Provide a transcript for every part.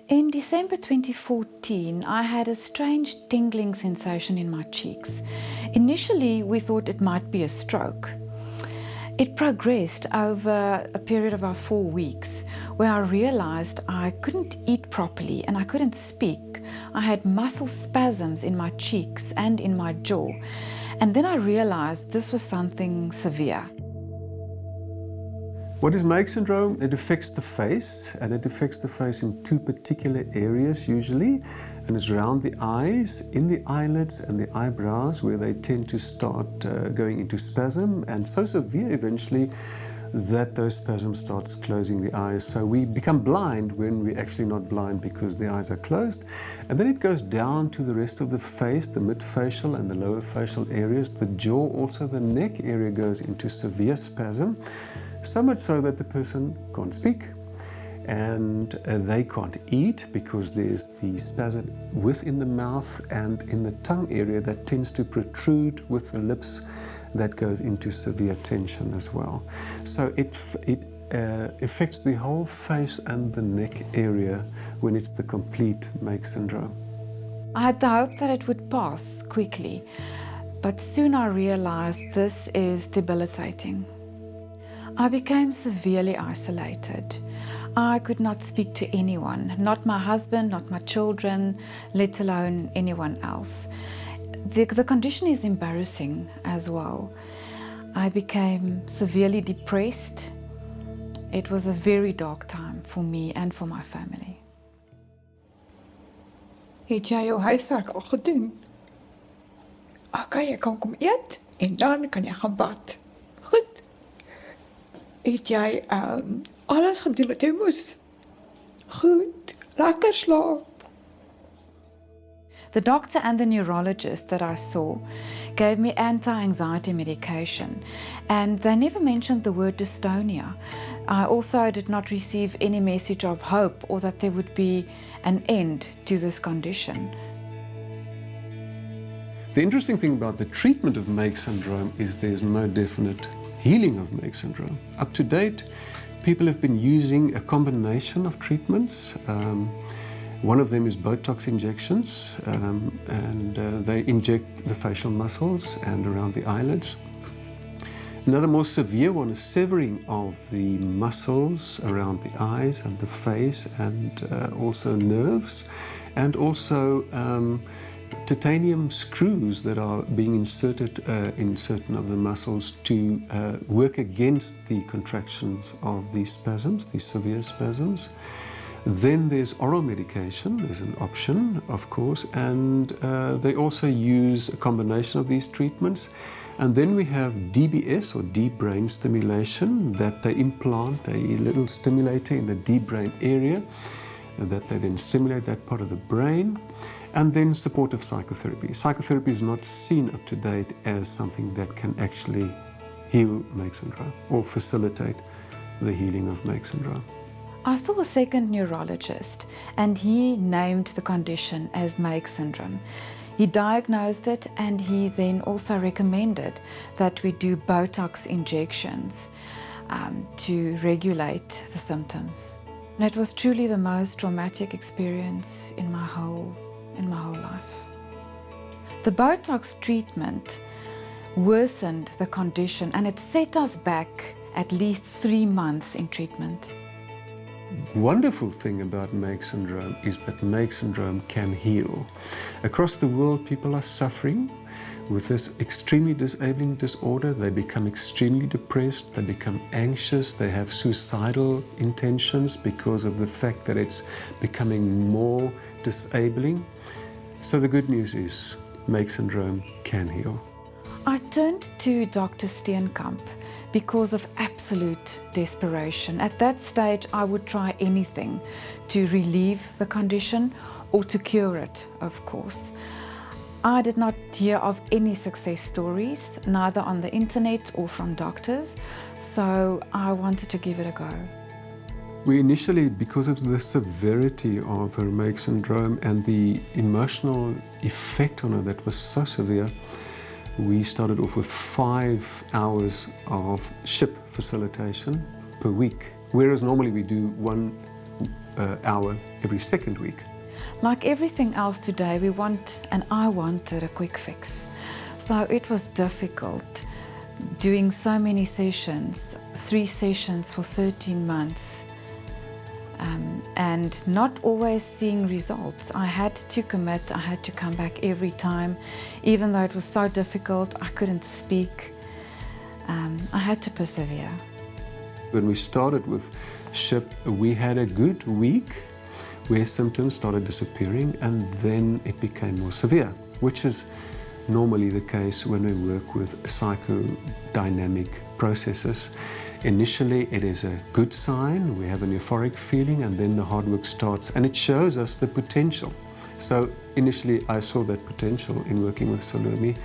In December 2014, I had a strange tingling sensation in my cheeks. Initially, we thought it might be a stroke. It progressed over a period of about 4 weeks, where I realized I couldn't eat properly and I couldn't speak. I had muscle spasms in my cheeks and in my jaw. And then I realized this was something severe. What is Meige syndrome? It affects the face, and it affects the face in two particular areas usually, and it's around the eyes, in the eyelids and the eyebrows, where they tend to start going into spasm, and so severe eventually that those spasms starts closing the eyes. So we become blind when we're actually not blind because the eyes are closed. And then it goes down to the rest of the face, the mid-facial and the lower facial areas. The jaw, also the neck area, goes into severe spasm. So much so that the person can't speak and they can't eat because there's the spasm within the mouth and in the tongue area that tends to protrude with the lips, that goes into severe tension as well. So it affects the whole face and the neck area when it's the complete Meige syndrome. I had the hope that it would pass quickly, but soon I realized this is debilitating. I became severely isolated. I could not speak to anyone, not my husband, not my children, let alone anyone else. The condition is embarrassing as well. I became severely depressed. It was a very dark time for me and for my family. Het jy jou huiswerk al gedoen? Okay, jy kan kom eet en dan kan jy gaan bad. Goed. Het jy alles gedoen wat jy moes? Goed, lekker slaap. The doctor and the neurologist that I saw gave me anti-anxiety medication, and they never mentioned the word dystonia. I also did not receive any message of hope or that there would be an end to this condition. The interesting thing about the treatment of Meige syndrome is there's no definite healing of Meige syndrome. Up to date, people have been using a combination of treatments. One of them is Botox injections, and they inject the facial muscles and around the eyelids. Another more severe one is severing of the muscles around the eyes and the face, and also nerves, and also titanium screws that are being inserted in certain of the muscles to work against the contractions of these spasms, these severe spasms. Then there's oral medication, there's an option, of course, and they also use a combination of these treatments. And then we have DBS, or deep brain stimulation, that they implant a little stimulator in the deep brain area, and that they then stimulate that part of the brain. And then supportive psychotherapy. Psychotherapy is not seen up to date as something that can actually heal Meige syndrome or facilitate the healing of Meige syndrome. I saw a second neurologist, and he named the condition as Meige syndrome. He diagnosed it, and he then also recommended that we do Botox injections to regulate the symptoms. And it was truly the most traumatic experience in my whole life. The Botox treatment worsened the condition, and it set us back at least 3 months in treatment. Wonderful thing about Meige syndrome is that Meige syndrome can heal. Across the world, people are suffering with this extremely disabling disorder. They become extremely depressed, they become anxious, they have suicidal intentions because of the fact that it's becoming more disabling. So the good news is Meige syndrome can heal. I turned to Dr. Steenkamp because of absolute desperation. At that stage, I would try anything to relieve the condition or to cure it, of course. I did not hear of any success stories, neither on the internet or from doctors, so I wanted to give it a go. We initially, because of the severity of her Meige syndrome and the emotional effect on her that was so severe, we started off with 5 hours of SHIP facilitation per week, whereas normally we do 1 hour every second week. Like everything else today, we want, and I wanted, a quick fix. So it was difficult doing so many sessions, 3 sessions for 13 months, and not always seeing results. I had to commit, I had to come back every time, even though it was so difficult, I couldn't speak. I had to persevere. When we started with SHIP, we had a good week where symptoms started disappearing, and then it became more severe, which is normally the case when we work with psychodynamic processes. Initially, it is a good sign. We have an euphoric feeling, and then the hard work starts, and it shows us the potential. So initially, I saw that potential in working with Salomé,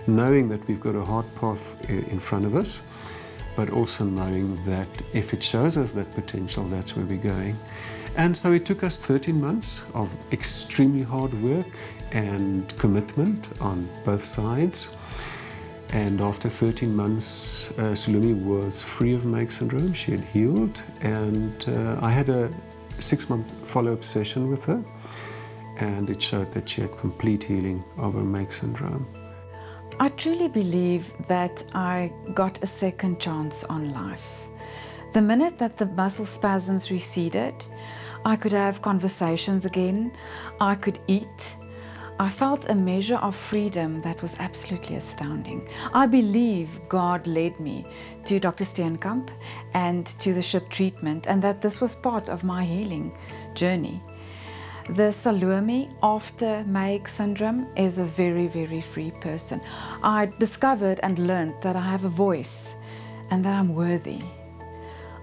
knowing that we've got a hard path in front of us, but also knowing that if it shows us that potential, that's where we're going. And so it took us 13 months of extremely hard work and commitment on both sides. And after 13 months, Salomé was free of Meige Syndrome. She had healed, and I had a 6-month follow-up session with her, and it showed that she had complete healing of her Meige Syndrome. I truly believe that I got a second chance on life. The minute that the muscle spasms receded, I could have conversations again, I could eat. I felt a measure of freedom that was absolutely astounding. I believe God led me to Dr. Steenkamp and to the SHIP treatment, and that this was part of my healing journey. The Salomé after Meige Syndrome is a very, very free person. I discovered and learned that I have a voice and that I'm worthy.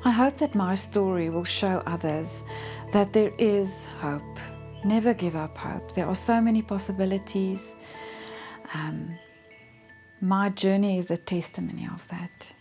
I hope that my story will show others that there is hope. Never give up hope. There are so many possibilities. My journey is a testimony of that.